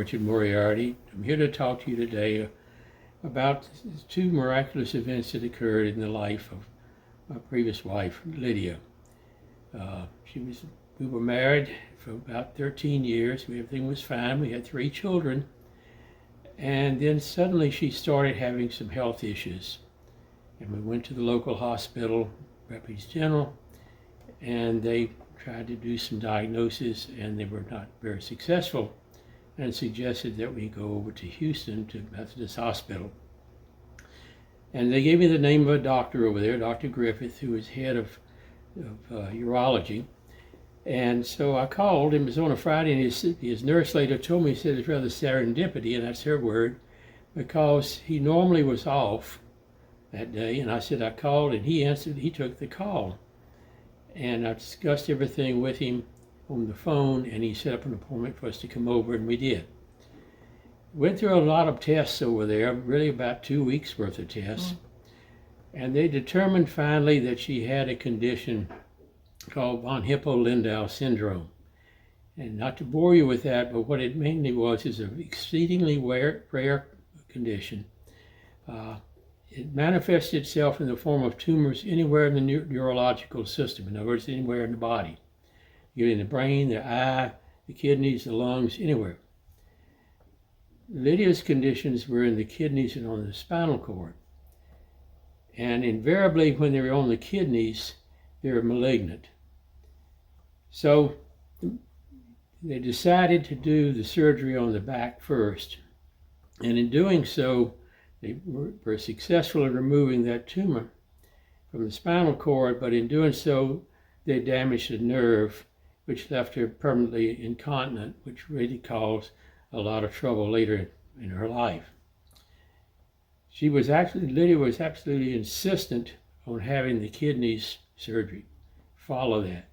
Richard Moriarty. I'm here to talk to you today about two miraculous events that occurred in the life of my previous wife, Lydia. We were married for about 13 years. Everything was fine. We had 3 children. And then suddenly she started having some health issues. And we went to the local hospital, Refuge General, and they tried to do some diagnosis, and they were not very successful, and suggested that we go over to Houston to Methodist Hospital. And they gave me the name of a doctor over there, Dr. Griffith, who was head of urology. And so I called, and it was on a Friday, and his nurse later told me, he said it's rather serendipity, and that's her word, because he normally was off that day. And I said, I called, and he answered, he took the call. And I discussed everything with him on the phone, and he set up an appointment for us to come over, and we did. Went through a lot of tests over there, really about 2 weeks worth of tests. And they determined finally that she had a condition called Hipel Lindau Syndrome. And not to bore you with that, but what it mainly was is an exceedingly rare condition. It manifests itself in the form of tumors anywhere in the neurological system, in other words, anywhere in the body. You get in the brain, the eye, the kidneys, the lungs, anywhere. Lydia's conditions were in the kidneys and on the spinal cord. And invariably, when they're on the kidneys, they're malignant. So they decided to do the surgery on the back first. And in doing so, they were successful in removing that tumor from the spinal cord, but in doing so, they damaged a nerve, which left her permanently incontinent, which really caused a lot of trouble later in her life. Lydia was absolutely insistent on having the kidneys surgery. Follow that.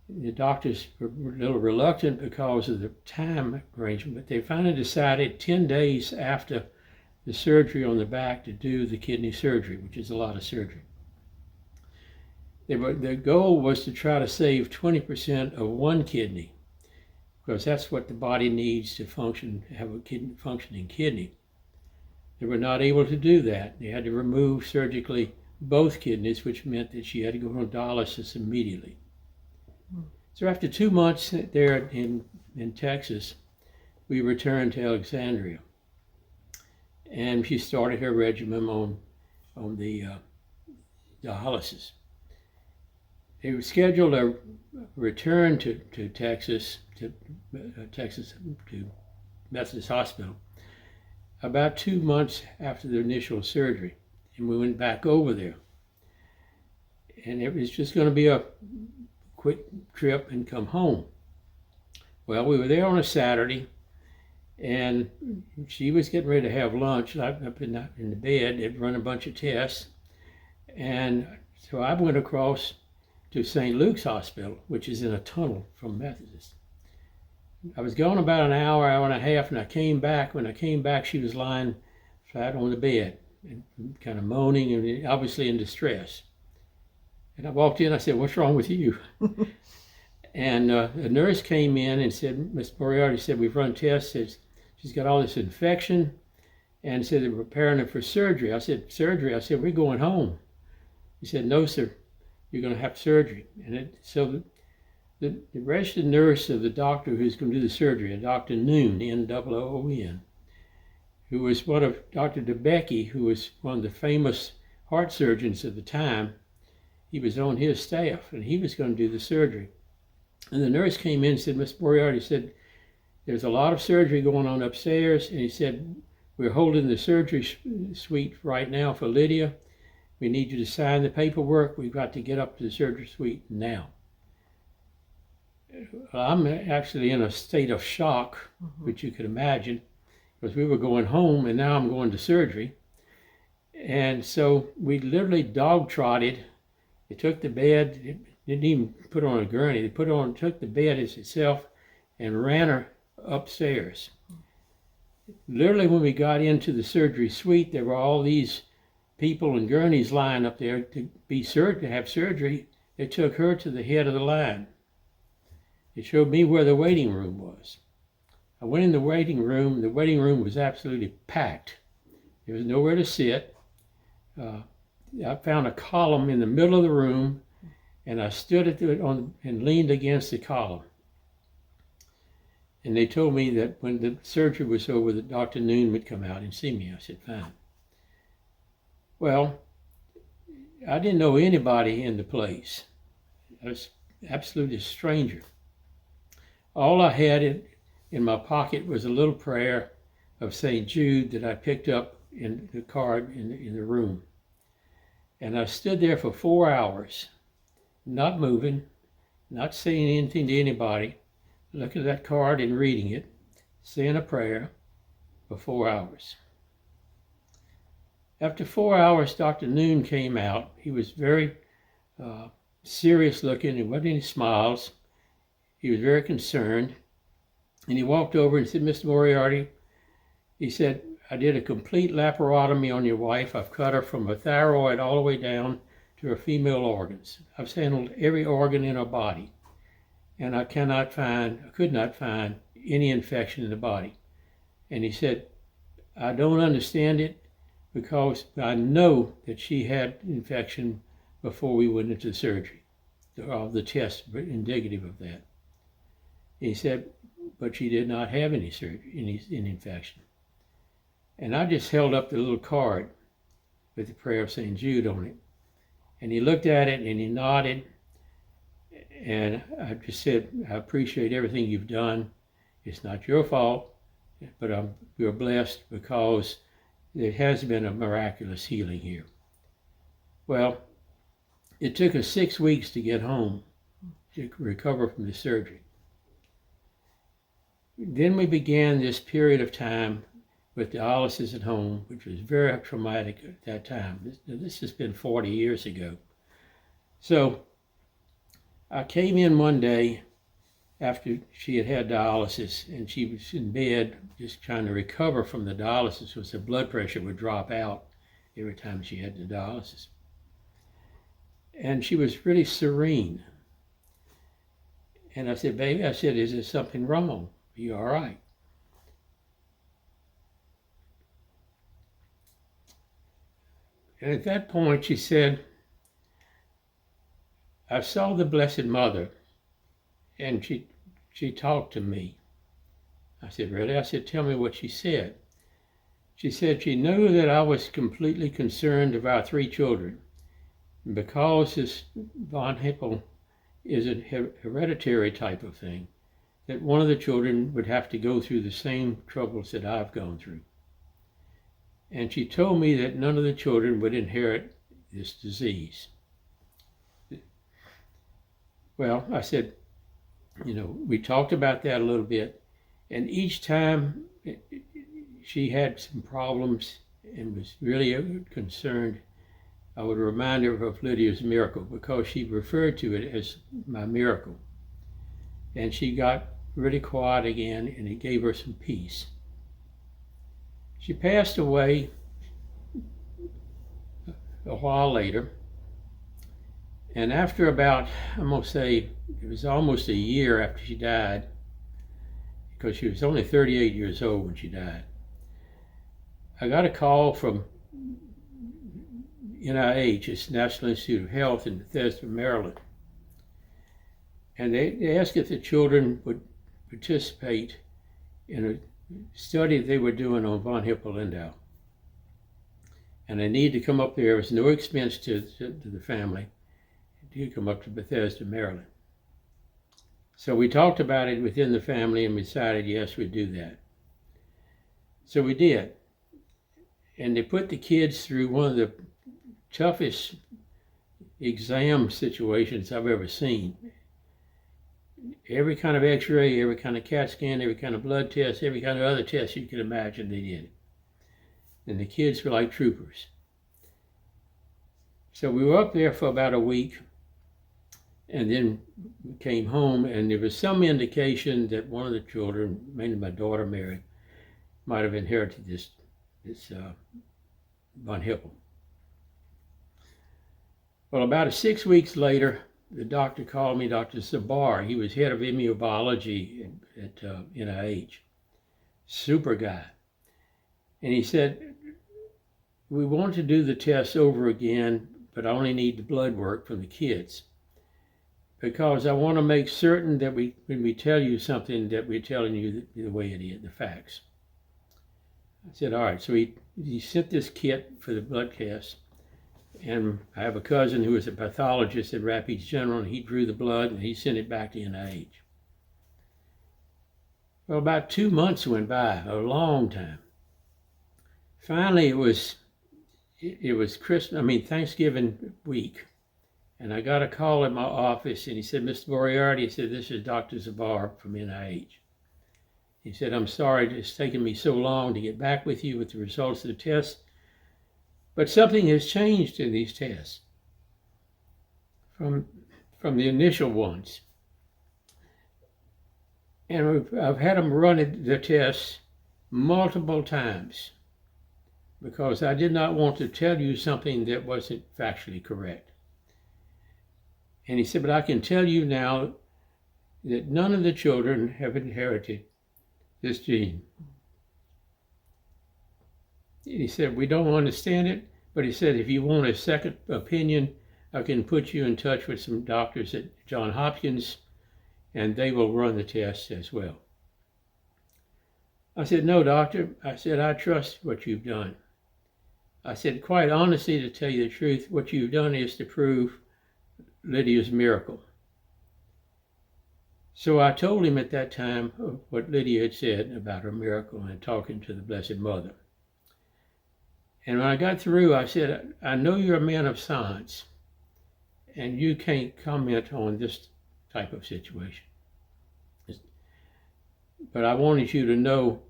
The doctors were a little reluctant because of the time arrangement, but they finally decided 10 days after the surgery on the back to do the kidney surgery, which is a lot of surgery. Their goal was to try to save 20% of one kidney, because that's what the body needs to function, have a functioning kidney. They were not able to do that. They had to remove surgically both kidneys, which meant that she had to go on dialysis immediately. So after 2 months there in Texas, we returned to Alexandria. And she started her regimen on the dialysis. They were scheduled a return to Texas, to Methodist Hospital, about 2 months after the initial surgery. And we went back over there. And it was just going to be a quick trip and come home. Well, we were there on a Saturday, and she was getting ready to have lunch. Up in the bed, they'd run a bunch of tests. And so I went across to St. Luke's Hospital, which is in a tunnel from Methodist. I was gone about an hour and a half, and I came back. When I came back, she was lying flat on the bed, and kind of moaning and obviously in distress. And I walked in, I said, "What's wrong with you?" And a nurse came in and said, Miss Moriarty said, "We've run tests, says she's got all this infection," and said they're preparing her for surgery. I said, "Surgery?" I said, "We're going home." He said, "No, sir, you're going to have surgery." And so the registered nurse of the doctor who's going to do the surgery, a Dr. Noon, N-O-O-N, who was one of Dr. DeBecke, who was one of the famous heart surgeons of the time. He was on his staff, and he was going to do the surgery. And the nurse came in and said, "Miss Moriarty said, there's a lot of surgery going on upstairs." And he said, "We're holding the surgery suite right now for Lydia. We need you to sign the paperwork. We've got to get up to the surgery suite now." Well, I'm actually in a state of shock, which you could imagine, because we were going home, and now I'm going to surgery. And so we literally dog-trotted. They took the bed, didn't even put on a gurney. They took the bed as itself and ran her upstairs. Literally, when we got into the surgery suite, there were all these people in gurneys lying up there to have surgery. They took her to the head of the line. It showed me where the waiting room was. I went in the waiting room. The waiting room was absolutely packed. There was nowhere to sit. I found a column in the middle of the room, and I stood at it and leaned against the column. And they told me that when the surgery was over, that Dr. Noon would come out and see me. I said, fine. Well, I didn't know anybody in the place. I was absolutely a stranger. All I had in my pocket was a little prayer of St. Jude that I picked up in the card in the room. And I stood there for 4 hours, not moving, not saying anything to anybody, looking at that card and reading it, saying a prayer for 4 hours. After 4 hours, Dr. Noon came out. He was very serious looking. There wasn't any smiles. He was very concerned. And he walked over and said, Mr. Moriarty, he said, I did a complete laparotomy on your wife. I've cut her from her thyroid all the way down to her female organs. I've handled every organ in her body. And I could not find any infection in the body. And he said, I don't understand it because I know that she had infection before we went into surgery. All the tests were indicative of that. He said, but she did not have any surgery, any infection. And I just held up the little card with the prayer of St. Jude on it. And he looked at it and he nodded. And I just said, I appreciate everything you've done. It's not your fault, but we're blessed because there has been a miraculous healing here. Well, it took us 6 weeks to get home to recover from the surgery. Then we began this period of time with dialysis at home, which was very traumatic at that time. This has been 40 years ago. So I came in one day after she had dialysis, and she was in bed just trying to recover from the dialysis because the blood pressure would drop out every time she had the dialysis. And she was really serene. And I said, baby, I said, is there something wrong? Are you all right? And at that point, she said, I saw the Blessed Mother, and she talked to me. I said, really? I said, tell me what she said. She said she knew that I was completely concerned of our 3 children. Because this von Hipel is a hereditary type of thing, that one of the children would have to go through the same troubles that I've gone through. And she told me that none of the children would inherit this disease. Well, I said, we talked about that a little bit, and each time she had some problems and was really concerned, I would remind her of Lydia's miracle because she referred to it as my miracle. And she got really quiet again, and it gave her some peace. She passed away a while later, and after about, I'm going to say, it was almost a year after she died, because she was only 38 years old when she died, I got a call from NIH, it's National Institute of Health in Bethesda, Maryland. And they asked if the children would participate in a study they were doing on von Hipel Lindau. And they needed to come up there. There was no expense to the family to come up to Bethesda, Maryland. So we talked about it within the family and decided, yes, we'd do that. So we did. And they put the kids through one of the toughest exam situations I've ever seen. Every kind of x-ray, every kind of CAT scan, every kind of blood test, every kind of other test you could imagine they did. And the kids were like troopers. So we were up there for about a week, and then we came home, and there was some indication that one of the children, mainly my daughter Mary, might have inherited this von Hipel. Well, about 6 weeks later, the doctor called me, Dr. Sabar. He was head of immunobiology at NIH. super guy. And he said, we want to do the test over again, but I only need the blood work from the kids, because I want to make certain that when we tell you something, that we're telling you the way it is, the facts. I said, all right. So he sent this kit for the blood test. And I have a cousin who was a pathologist at Rapids General, and he drew the blood and he sent it back to NIH. Well, about 2 months went by, a long time. Finally, it was Thanksgiving week. And I got a call at my office, and he said, Mr. Moriarty, he said, this is Dr. Zavar from NIH. He said, I'm sorry it's taken me so long to get back with you with the results of the test, but something has changed in these tests from the initial ones. And I've had them run the tests multiple times because I did not want to tell you something that wasn't factually correct. And he said, but I can tell you now that none of the children have inherited this gene. He said, we don't understand it, but he said, if you want a second opinion, I can put you in touch with some doctors at Johns Hopkins, and they will run the tests as well. I said, no, doctor. I said, I trust what you've done. I said, quite honestly, to tell you the truth, what you've done is to prove Lydia's miracle. So I told him at that time what Lydia had said about her miracle and talking to the Blessed Mother. And when I got through, I said, I know you're a man of science, and you can't comment on this type of situation. But I wanted you to know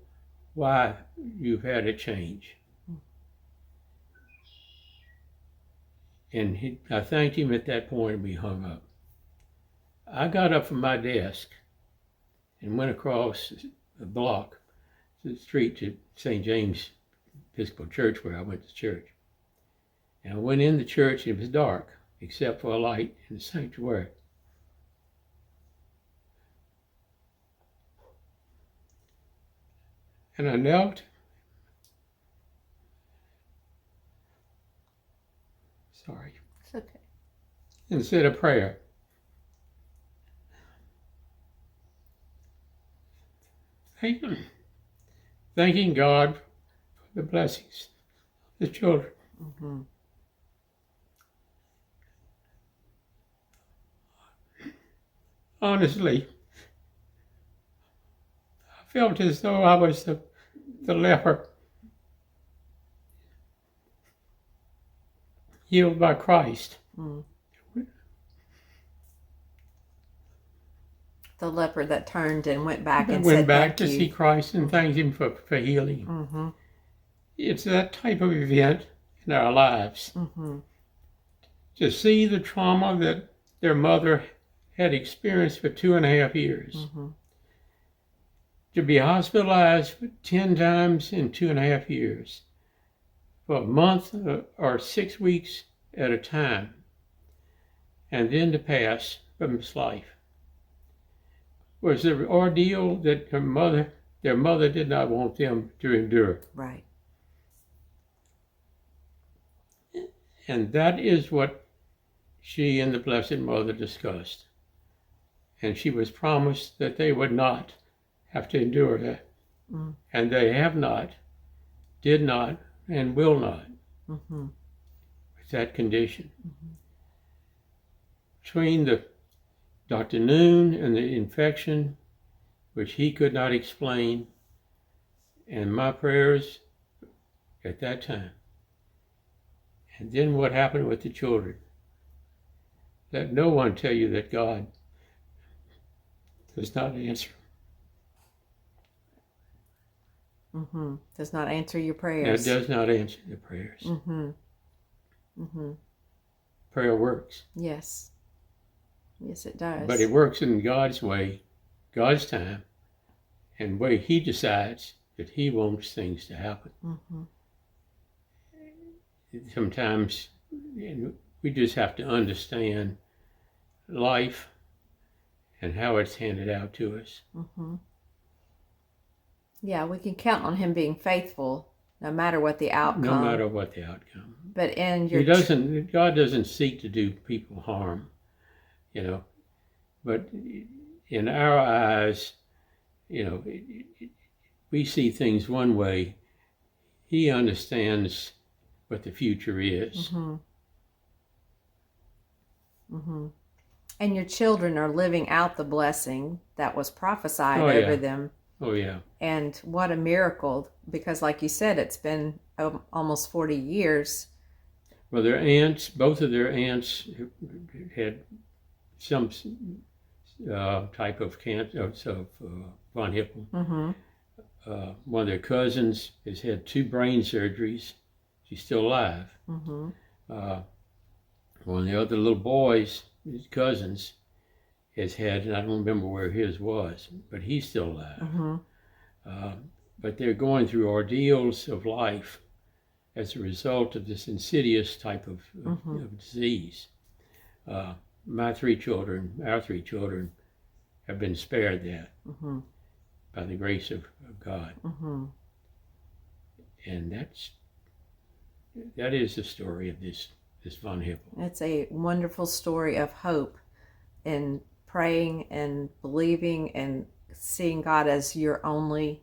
why you've had a change. And I thanked him at that point, and we hung up. I got up from my desk and went across the block to the street to St. James Episcopal Church, where I went to church. And I went in the church, and it was dark, except for a light in the sanctuary. And I knelt. Sorry. It's okay. And said a prayer. Thanking God for the blessings of the children. Mm-hmm. Honestly, I felt as though I was the leper healed by Christ. Mm. The leper that turned and went back and went said back thank to you. see Christ and thanked him for healing. Mm-hmm. It's that type of event in our lives. Mm-hmm. To see the trauma that their mother had experienced for 2.5 years. Mm-hmm. To be hospitalized 10 times in 2.5 years. For a month or 6 weeks at a time. And then to pass from this life. Was the ordeal that their mother did not want them to endure. Right. And that is what she and the Blessed Mother discussed. And she was promised that they would not have to endure that. Mm. And they have not, did not, and will not. Mm-hmm. With that condition. Mm-hmm. Between the Dr. Noon and the infection, which he could not explain, and my prayers at that time. And then what happened with the children. Let no one tell you that God does not answer. Mm-hmm. Does not answer your prayers. It does not answer the prayers. Mm-hmm. Mm-hmm. Prayer works. Yes. Yes, it does. But it works in God's way, God's time, and way He decides that He wants things to happen. Mm-hmm. Sometimes we just have to understand life and how it's handed out to us. Mm-hmm. Yeah, we can count on him being faithful no matter what the outcome. No matter what the outcome. But in your God doesn't seek to do people harm, but in our eyes, we see things one way. He understands what the future is. Mm-hmm. Mm-hmm. And your children are living out the blessing that was prophesied over them. Oh, yeah. And what a miracle, because like you said, it's been almost 40 years. Well, both of their aunts had some type of cancer, von Hipel. Mm-hmm. One of their cousins has had 2 brain surgeries. She's still alive. Mm-hmm. One of the other little boys, his cousins, has had, and I don't remember where his was, but he's still alive. Mm-hmm. But they're going through ordeals of life as a result of this insidious type of disease. Our 3 children have been spared that by the grace of God. Mm-hmm. And that is the story of this von Hipel. It's a wonderful story of hope and praying and believing and seeing God as your only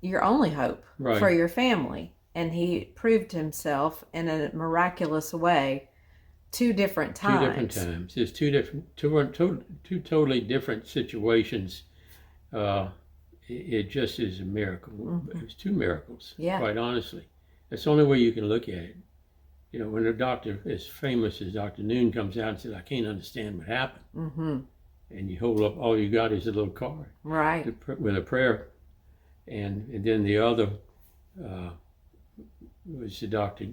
hope for your family. And he proved himself in a miraculous way 2 different times. 2 different times. It's two totally different situations. It just is a miracle. Mm-hmm. It's 2 miracles, quite honestly. That's the only way you can look at it. When a doctor as famous as Dr. Noon comes out and says, I can't understand what happened. Mm-hmm. And you hold up, all you got is a little card. Right. With a prayer. And then the other was the Dr.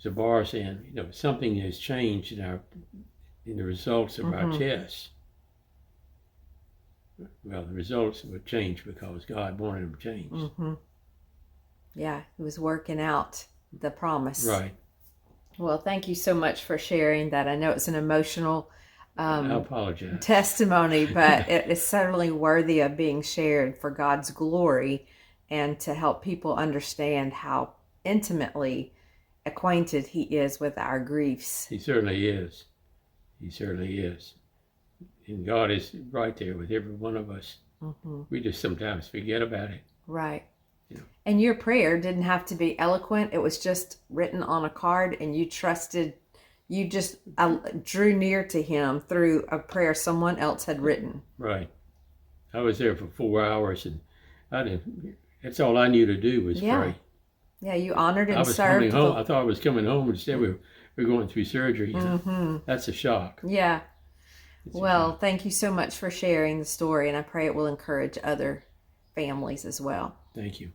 Zabar saying, something has changed in the results of our tests. Well, the results would change because God wanted them changed. Mm-hmm. Yeah, he was working out the promise. Right. Well, thank you so much for sharing that. I know it's an emotional I apologize. Testimony, but it is certainly worthy of being shared for God's glory and to help people understand how intimately acquainted he is with our griefs. He certainly is. He certainly is. And God is right there with every one of us. Mm-hmm. We just sometimes forget about it. Right. And your prayer didn't have to be eloquent. It was just written on a card, and you just drew near to him through a prayer someone else had written. Right. I was there for 4 hours, and that's all I knew to do was pray. Yeah, you honored and I was served. Coming home. I thought I was coming home. Instead, we were going through surgery. Mm-hmm. That's a shock. Yeah. Well, thank you so much for sharing the story, and I pray it will encourage other families as well. Thank you.